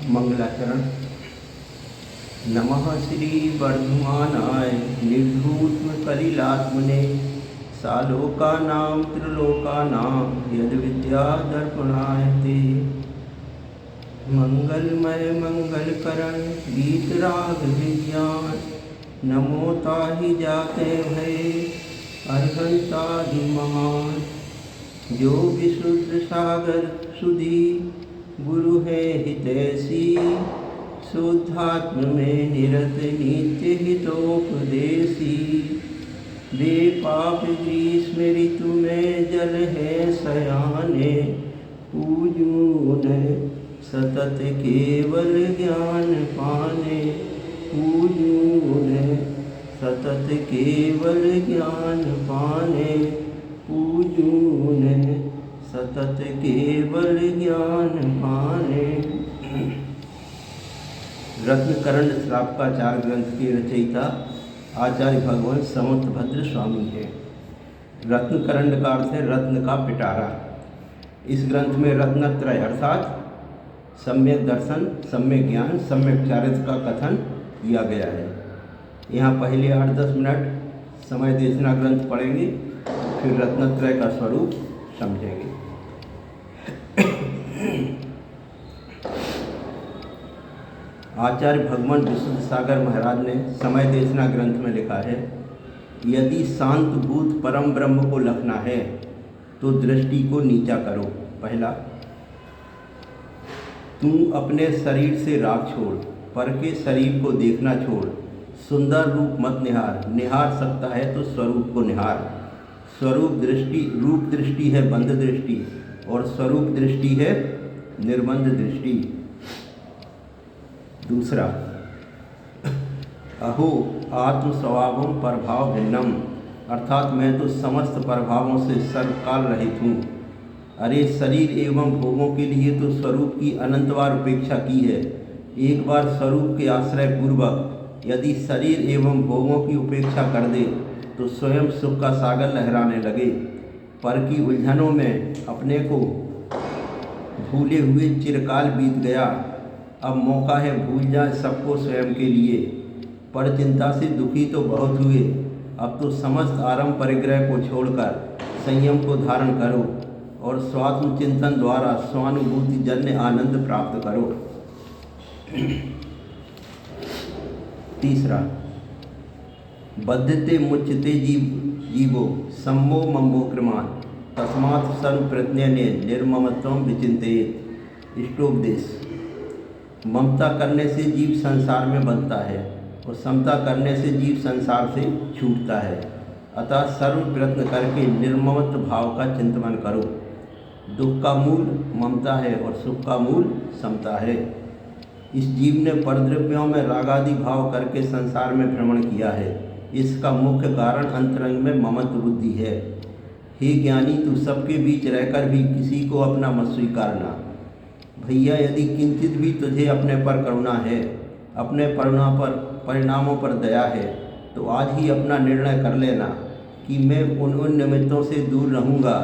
मंगलाचरण। नमः श्री वर्धमानाय निर्धूत कलिलात्मने सालोकानां त्रिलोकानां यद विद्या दर्पणाय ते। मंगलमय मंगलकरण गीत राग विज्ञान नमो ताहि जाते भय अर्हंतादि महान। जो विशुद्ध सागर सुधी गुरु है हितैषी शुद्धात्म में निरत नित्य हितोपदेशी। वे पाप ग्रीष्म ऋतु में जल है सयाने पूजून सतत केवल ज्ञान पाने। पूजून सतत केवल ज्ञान पाने। पूजून सतत केवल ज्ञान पाने। रत्नकरण श्रावकाचार्य ग्रंथ के रचयिता आचार्य भगवान समर्थभद्र स्वामी है। रत्नकरण का अर्थ है रत्न का पिटारा। इस ग्रंथ में रत्नत्रय अर्थात सम्यक दर्शन, सम्यक ज्ञान, सम्यक चारित्र का कथन किया गया है। यहाँ पहले 8-10 मिनट समय देशना ग्रंथ पढ़ेंगे, फिर रत्नत्रय का स्वरूप समझेंगे। आचार्य भगवान विशुद्ध सागर महाराज ने समय देशना ग्रंथ में लिखा है, यदि शांत भूत परम ब्रह्म को लखना है तो दृष्टि को नीचा करो। पहला, तू अपने शरीर से राग छोड़, पर के शरीर को देखना छोड़। सुंदर रूप मत निहार, निहार सकता है तो स्वरूप को निहार। स्वरूप दृष्टि, रूप दृष्टि है बंद दृष्टि और स्वरूप दृष्टि है निर्बंध दृष्टि। दूसरा, अहो आत्म स्वभावम प्रभाव भिन्नम, अर्थात मैं तो समस्त प्रभावों से सर्वकाल रहित हूँ। अरे शरीर एवं भोगों के लिए तो स्वरूप की अनंत बार उपेक्षा की है। एक बार स्वरूप के आश्रय पूर्वक यदि शरीर एवं भोगों की उपेक्षा कर दे तो स्वयं सुख का सागर लहराने लगे। पर की उलझनों में अपने को भूले हुए चिरकाल बीत गया। अब मौका है भूल जाए सबको स्वयं के लिए। पर चिंता से दुखी तो बहुत हुए, अब तो समस्त आरंभ परिग्रह को छोड़कर संयम को धारण करो और स्वात्म चिंतन द्वारा स्वानुभूति जन्य आनंद प्राप्त करो। तीसरा, बद्धते मुच्यते जीवो सम्मो मम्बो क्रमान तस्मात् सर्व प्रज्ञ ने निर्ममत्वम विचिंतेत। इष्टोपदेश। ममता करने से जीव संसार में बनता है और समता करने से जीव संसार से छूटता है। अतः सर्व प्रयत्न करके निर्ममत्व भाव का चिंतन करो। दुख का मूल ममता है और सुख का मूल समता है। इस जीव ने परद्रव्यों में रागादि भाव करके संसार में भ्रमण किया है। इसका मुख्य कारण अंतरंग में ममत्व बुद्धि है। हे ज्ञानी, तू सबके बीच रहकर भी किसी को अपना मत स्वीकारना। भैया, यदि किंचित भी तुझे अपने पर करुणा है, अपने परिणामों पर दया है, तो आज ही अपना निर्णय कर लेना कि मैं उन निमित्तों से दूर रहूँगा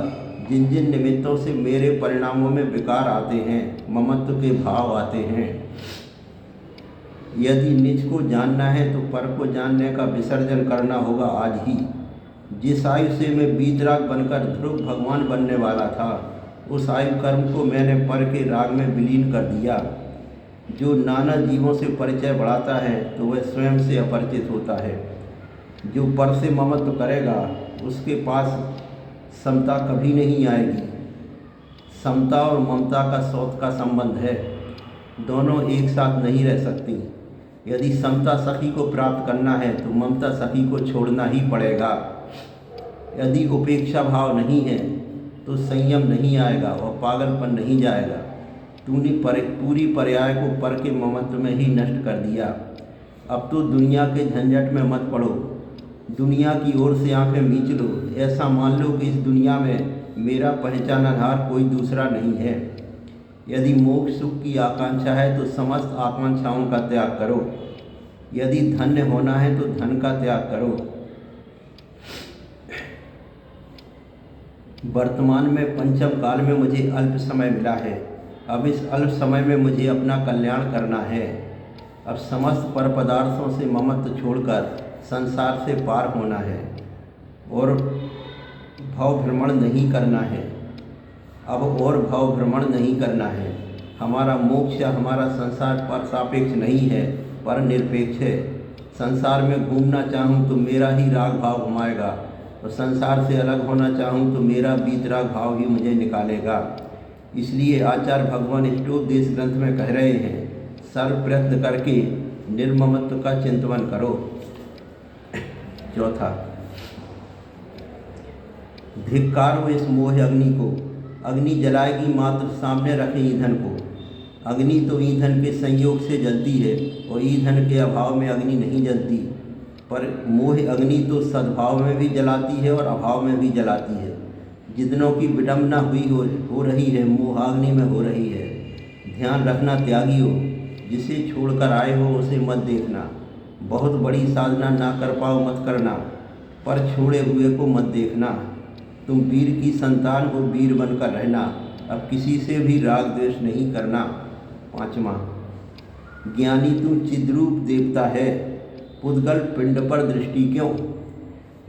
जिन जिन निमित्तों से मेरे परिणामों में विकार आते हैं, ममत्व के भाव आते हैं। यदि निज को जानना है तो पर को जानने का विसर्जन करना होगा आज ही। जिस आयु से मैं वीतराग बनकर ध्रुव भगवान बनने वाला था, उस आयु कर्म को मैंने पर के राग में विलीन कर दिया। जो नाना जीवों से परिचय बढ़ाता है तो वह स्वयं से अपरिचित होता है। जो पर से ममत्व करेगा उसके पास समता कभी नहीं आएगी। समता और ममता का सौत का संबंध है, दोनों एक साथ नहीं रह सकती। यदि समता सखी को प्राप्त करना है तो ममता सखी को छोड़ना ही पड़ेगा। यदि उपेक्षा भाव नहीं है तो संयम नहीं आएगा और पागलपन नहीं जाएगा। तूने पूरी पर्याय को पर के ममत्व में ही नष्ट कर दिया। अब तो दुनिया के झंझट में मत पड़ो, दुनिया की ओर से आंखें मींच लो। ऐसा मान लो कि इस दुनिया में मेरा पहचानहार कोई दूसरा नहीं है। यदि मोक्ष सुख की आकांक्षा है तो समस्त आकांक्षाओं का त्याग करो। यदि धन्य होना है तो धन का त्याग करो। वर्तमान में पंचम काल में मुझे अल्प समय मिला है, अब इस अल्प समय में मुझे अपना कल्याण करना है। अब समस्त पर पदार्थों से ममत्व छोड़कर संसार से पार होना है और भव भ्रमण नहीं करना है। अब और भव भ्रमण नहीं करना है। हमारा मोक्ष या हमारा संसार पर सापेक्ष नहीं है, पर निरपेक्ष है। संसार में घूमना चाहूँ तो मेरा ही राग भाव घुमाएगा और संसार से अलग होना चाहूँ तो मेरा वीतराग भाव ही मुझे निकालेगा। इसलिए आचार्य भगवान इष्टोपदेश ग्रंथ में कह रहे हैं, सर्व प्रयत्न करके निर्ममत्व का चिंतन करो। चौथा, धिक्कारो इस मोह अग्नि को। अग्नि जलाएगी मात्र सामने रखे ईंधन को। अग्नि तो ईंधन के संयोग से जलती है और ईंधन के अभाव में अग्नि नहीं जलती, पर मोह अग्नि तो सद्भाव में भी जलाती है और अभाव में भी जलाती है। जितनों की विडंबना हो रही है मोहाग्नि में हो रही है। ध्यान रखना त्यागियो, जिसे छोड़कर आए हो उसे मत देखना। बहुत बड़ी साधना ना कर पाओ मत करना, पर छोड़े हुए को मत देखना। तुम वीर की संतान हो, वीर बनकर रहना। अब किसी से भी राग द्वेष नहीं करना। पाँचवा, ज्ञानी तू चिद्रूप देवता है, पुद्गल पिंड पर दृष्टि क्यों।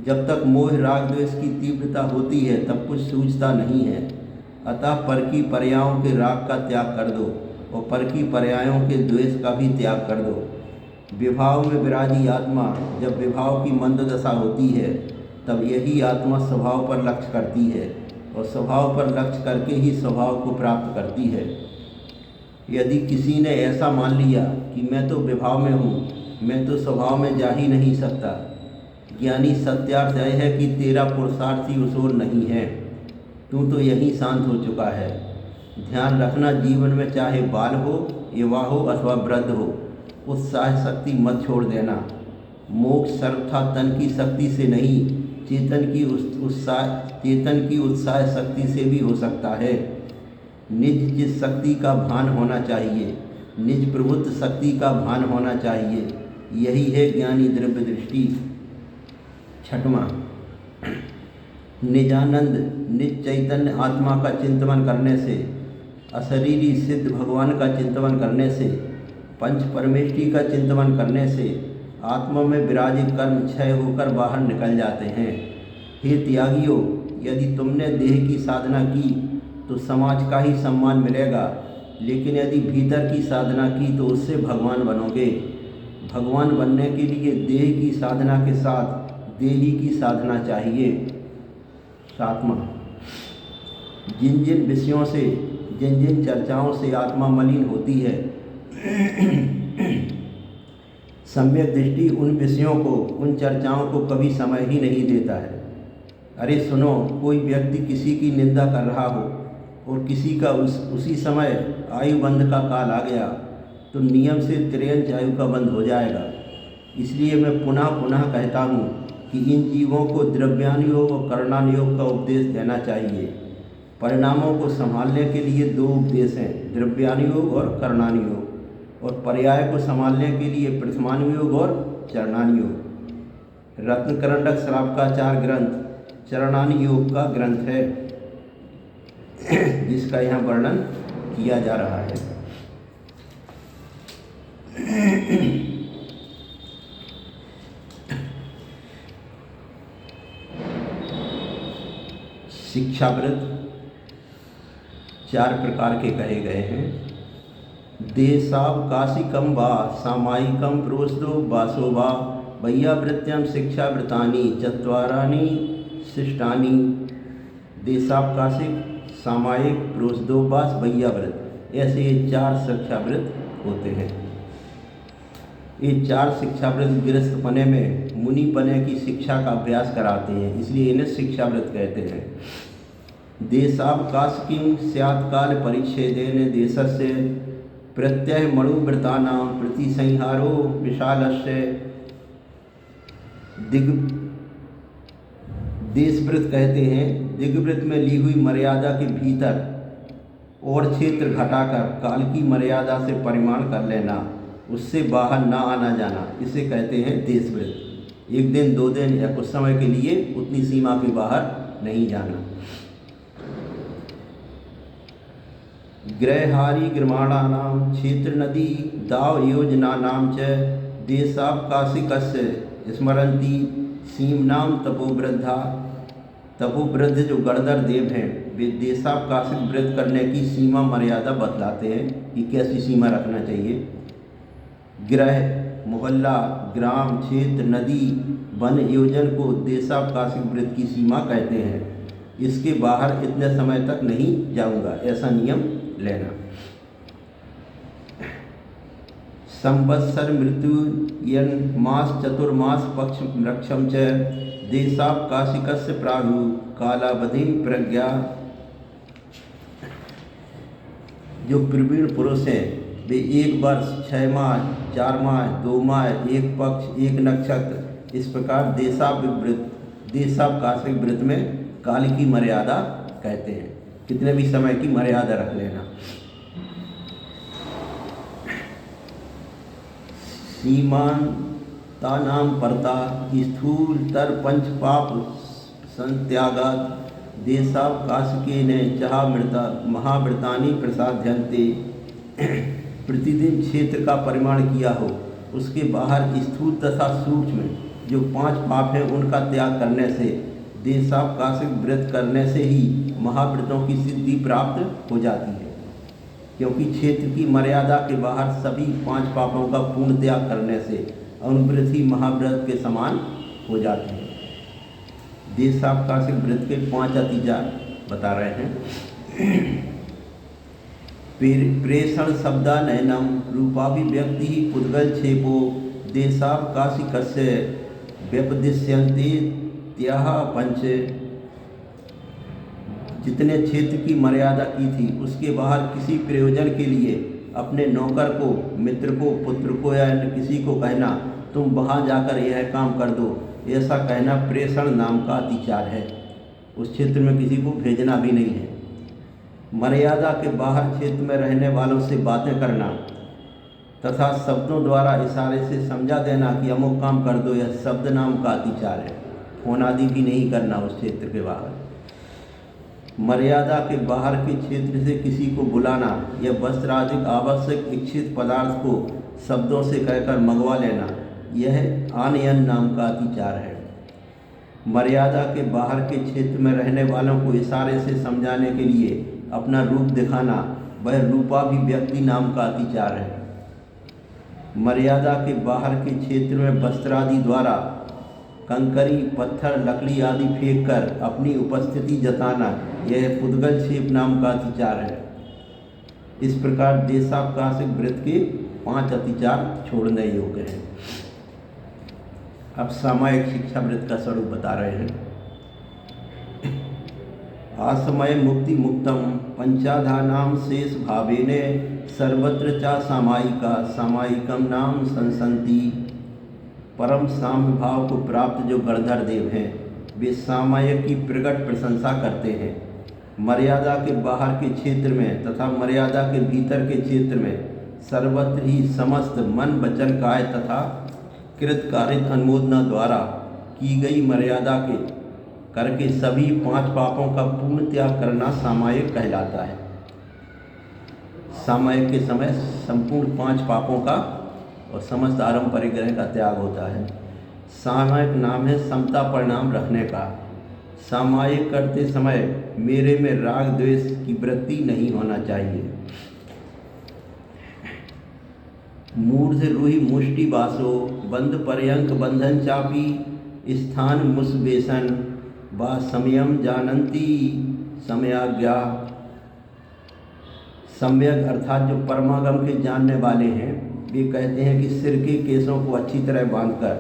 जब तक मोह राग द्वेष की तीव्रता होती है तब कुछ सूझता नहीं है। अतः पर की पर्यायों के राग का त्याग कर दो और पर की पर्यायों के द्वेष का भी त्याग कर दो। विभाव में विराजी आत्मा जब विभाव की मंद दशा होती है तब यही आत्मा स्वभाव पर लक्ष्य करती है और स्वभाव पर लक्ष्य करके ही स्वभाव को प्राप्त करती है। यदि किसी ने ऐसा मान लिया कि मैं तो विभाव में हूँ, मैं तो स्वभाव में जा ही नहीं सकता, ज्ञानी सत्यार्थ यह है कि तेरा पुरुषार्थ ही उस ओर नहीं है, तू तो यहीं शांत हो चुका है। ध्यान रखना, जीवन में चाहे बाल हो, युवा हो अथवा वृद्ध हो, उत्साह शक्ति मत छोड़ देना। मोक्ष सर्वथा तन की शक्ति से नहीं, चेतन की उत्साह शक्ति से भी हो सकता है। निज चित शक्ति का भान होना चाहिए, निज प्रभुत्व शक्ति का भान होना चाहिए। यही है ज्ञानी द्रव्य दृष्टि। छठवां, निजानंद निज चैतन्य आत्मा का चिंतन करने से, अशरीरी सिद्ध भगवान का चिंतन करने से, पंच परमेष्टि का चिंतन करने से आत्मा में विराजित कर्म क्षय होकर बाहर निकल जाते हैं। हे त्यागियों, यदि तुमने देह की साधना की तो समाज का ही सम्मान मिलेगा, लेकिन यदि भीतर की साधना की तो उससे भगवान बनोगे। भगवान बनने के लिए देह की साधना के साथ देही की साधना चाहिए। सातवां, जिन जिन विषयों से, जिन जिन चर्चाओं से आत्मा मलिन होती है, सम्यक दृष्टि उन विषयों को, उन चर्चाओं को कभी समय ही नहीं देता है। अरे सुनो, कोई व्यक्ति किसी की निंदा कर रहा हो और किसी का उसी समय आयु बंध का काल आ गया तो नियम से तिर्यंच आयु का बंध हो जाएगा। इसलिए मैं पुनः पुनः कहता हूँ कि इन जीवों को द्रव्यानुयोग और कर्णानुयोग का उपदेश देना चाहिए। परिणामों को संभालने के लिए दो उपदेश हैं, द्रव्यानुयोग और कर्णानुयोग, और पर्याय को संभालने के लिए प्रथमानुयोग और चरणानुयोग। रत्नकरंडक श्रावकाचार ग्रंथ चरणानुयोग का ग्रंथ है, जिसका यहाँ वर्णन किया जा रहा है। शिक्षाव्रत 4 प्रकार के कहे गए हैं। देशावकाशिकं वा सामायिकं प्रोषदो वासो वा वैयावृत्यं शिक्षाव्रतानि चत्वारानि शिष्टानि। देशावकाशिक, सामायिक, प्रोषदोपास, वैयाव्रत, ऐसे ये 4 शिक्षाव्रत होते हैं। ये 4 शिक्षाव्रत गृहस्थपने में मुनिपने की शिक्षा का अभ्यास कराते हैं, इसलिए इन्हें शिक्षाव्रत कहते हैं। देशावकाशिकीं स्यात्काल परिच्छेदेन देशस्य प्रत्यय मणुव्रतानां प्रतिसंहारो विशालस्य। देशव्रत कहते हैं दिग्व्रत में ली हुई मर्यादा के भीतर और क्षेत्र घटाकर काल की मर्यादा से परिमाण कर लेना, उससे बाहर ना आना जाना, इसे कहते हैं देशव्रत। 1 दिन 2 दिन या कुछ समय के लिए उतनी सीमा के बाहर नहीं जाना। गृहारी गृमाणानां क्षेत्र नदी दाव योजनानां च देशावकाशिकस्य स्मरन्ति सीमनां तपोवृद्धा। तपोवृद्ध जो गणधर देव हैं वे देशावकाशिक व्रत करने की सीमा मर्यादा बतलाते हैं कि कैसी सीमा रखना चाहिए। गृह, मोहल्ला, ग्राम, क्षेत्र, नदी, वन योजन को देशावकाशिक व्रत की सीमा कहते हैं। इसके बाहर इतने समय तक नहीं जाऊंगा, ऐसा नियम लेना। संवत्सर मृत्युयन मास चतुर्मास पक्ष रक्षम च देशावकाशिकस्य प्राहु कालावधि प्रज्ञा। जो प्रवीण पुरुष हैं वे 1 वर्ष, 6 माह, 4 माह, 2 माह, 1 पक्ष, 1 नक्षत्र, इस प्रकार देशावकाशिक व्रत में काल की मर्यादा कहते हैं। कितने भी समय की मर्यादा रख लेना। सीमांतानां परता स्थूलतर पंच पाप संत्यागाद देशावकाशिकेन चाह मृता महाव्रतानि प्रसाद्यन्ते। प्रतिदिन क्षेत्र का परिमाण किया हो, उसके बाहर स्थूल तथा सूक्ष्म जो 5 पाप हैं उनका त्याग करने से, देशावकाशिक व्रत करने से ही महाव्रतों की सिद्धि प्राप्त हो जाती है। क्योंकि क्षेत्र की मर्यादा के बाहर सभी 5 पापों का पूर्ण त्याग करने से अनुव्रत ही महाव्रत के समान हो जाते हैं। देशावकाशिक व्रत के 5 अतिचार बता रहे हैं। प्रेषण शब्दानयनम रूपाभिव्यक्ति पुद्गलक्षेपो देशावकाशिकस्य व्यपदिश्यन्ते त्याह पंच। जितने क्षेत्र की मर्यादा की थी उसके बाहर किसी प्रयोजन के लिए अपने नौकर को, मित्र को, पुत्र को या अन्य किसी को कहना तुम वहाँ जाकर यह काम कर दो, ऐसा कहना प्रेषण नाम का अतिचार है। उस क्षेत्र में किसी को भेजना भी नहीं है। मर्यादा के बाहर क्षेत्र में रहने वालों से बातें करना तथा शब्दों द्वारा इशारे से समझा देना कि अमुक काम कर दो, यह शब्द नाम का अतिचार है। फोन आदि भी नहीं करना उस क्षेत्र के बाहर। मर्यादा के बाहर के क्षेत्र से किसी को बुलाना या वस्त्राधिक आवश्यक इच्छित पदार्थ को शब्दों से कहकर मंगवा लेना, यह आनयन नाम का अतिचार है। मर्यादा के बाहर के क्षेत्र में रहने वालों को इशारे से समझाने के लिए अपना रूप दिखाना, वह रूपाभिव्यक्ति नाम का अतिचार है। मर्यादा के बाहर के क्षेत्र में वस्त्रादि द्वारा कंकरी, पत्थर, लकड़ी आदि फेंक कर अपनी उपस्थिति जताना, यह पुद्गलक्षेप नाम का अतिचार है। इस प्रकार देशावकाशिक व्रत के 5 अतिचार छोड़ने योग्य हैं। अब सामायिक शिक्षा व्रत का स्वरूप बता रहे हैं। आसमय मुक्ति मुक्तम पंचाधानां शेष भावेने सर्वत्र चा सामायिका सामायिकम नाम संसंति। परम साम्य भाव को प्राप्त जो गणधर देव हैं वे सामायिक की प्रकट प्रशंसा करते हैं। मर्यादा के बाहर के क्षेत्र में तथा मर्यादा के भीतर के क्षेत्र में सर्वत्र ही समस्त मन, वचन, काय तथा कृतकारित अनुमोदना द्वारा की गई मर्यादा के करके सभी 5 पापों का पूर्ण त्याग करना सामायिक कहलाता है। सामायिक के समय संपूर्ण 5 पापों का और समस्त आरंभ परिग्रह का त्याग होता है। सामायिक नाम है समता परिणाम रखने का। सामायिक करते समय मेरे में राग द्वेष की वृत्ति नहीं होना चाहिए। मूर्ध रूहि मुष्टि वासो बंध पर्यंक बंधन चापी स्थान मुसवेशन वा समयम जानंती समयाज्ञा। सम्यक अर्थात जो परमागम के जानने वाले हैं वे कहते हैं कि सिर के केसों को अच्छी तरह बांधकर,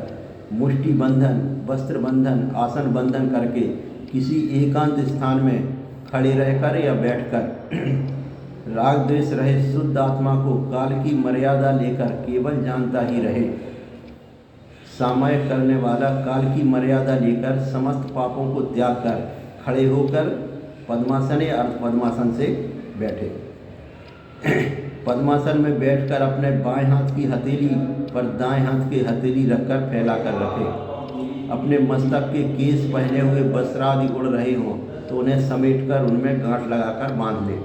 मुष्टि बंधन, वस्त्र बंधन, आसन बंधन करके किसी एकांत स्थान में खड़े रहकर या बैठकर राग द्वेष रहित शुद्ध आत्मा को काल की मर्यादा लेकर केवल जानता ही रहे। सामायिक करने वाला काल की मर्यादा लेकर समस्त पापों को त्याग कर खड़े होकर पद्मासन या अर्ध पद्मासन से बैठे। पद्मासन में बैठकर अपने बाएं हाथ की हथेली पर दाएं हाथ की हथेली रखकर फैलाकर रखे। अपने मस्तक के केस पहने हुए वस्त्रादि उड़ रहे हों तो उन्हें समेटकर उनमें गांठ लगाकर बांध ले।